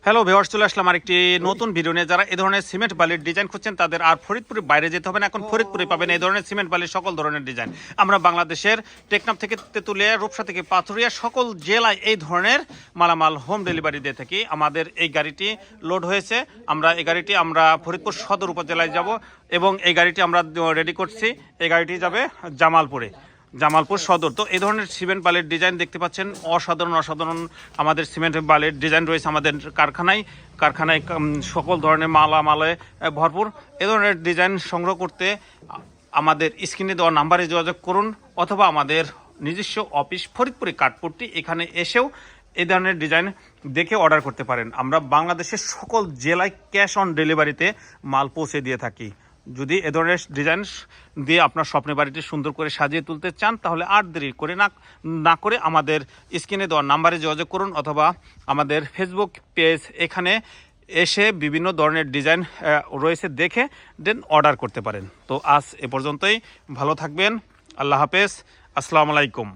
Hello viewers, চলে আসলাম আরেকটি নতুন ভিডিও নিয়ে। যারা এই ধরনের সিমেন্ট বালির ডিজাইন খুঁজছেন তাদের আর ফরিদপুরের বাইরে যেতে হবে না, এখন ফরিদপুরে পাবেন এই ধরনের সিমেন্ট বালির সকল ধরনের ডিজাইন। আমরা বাংলাদেশের টেকনাফ থেকে তেঁতুলিয়া, রূপসা থেকে পাথুরিয়া সকল জেলায় এই ধরনের মালামাল হোম ডেলিভারি দিয়ে থাকি। আমাদের এই গাড়িটি লোড হয়েছে, এই গাড়িটি আমরা ফরিদপুর সদর উপজেলায় যাব এবং এই গাড়িটি আমরা রেডি করছি। এই গাড়িটি যাবে জামালপুর সদর। তো এই ধরনের সিমেন্ট বালির ডিজাইন দেখতে পাচ্ছেন, অসাধারণ আমাদের সিমেন্ট বালির ডিজাইন রয়েছে আমাদের কারখানায় সকল ধরনের মালামালে ভরপুর। এ ধরনের ডিজাইন সংগ্রহ করতে আমাদের স্ক্রিনে দেওয়া নাম্বারে যোগাযোগ করুন, অথবা আমাদের নিজস্ব অফিস ফরিদপুরে কাঠপট্টি, এখানে এসেও এই ধরনের ডিজাইন দেখে অর্ডার করতে পারেন। আমরা বাংলাদেশের সকল জেলায় ক্যাশ অন ডেলিভারিতে মাল পৌঁছে দিয়ে থাকি। যদি এ ধরনের ডিজাইন দিয়ে আপনার স্বপ্নের বাড়িটি সুন্দর করে সাজিয়ে তুলতে চান, তাহলে আর দেরি করে না করে আমাদের স্ক্রিনে দেওয়া নাম্বারে যোগাযোগ করুন, অথবা আমাদের ফেসবুক পেজ, এখানে এসে বিভিন্ন ধরনের ডিজাইন রয়েছে দেখে দেন অর্ডার করতে পারেন। তো আজ এ পর্যন্তই, ভালো থাকবেন, আল্লাহ হাফেজ, আসসালামু আলাইকুম।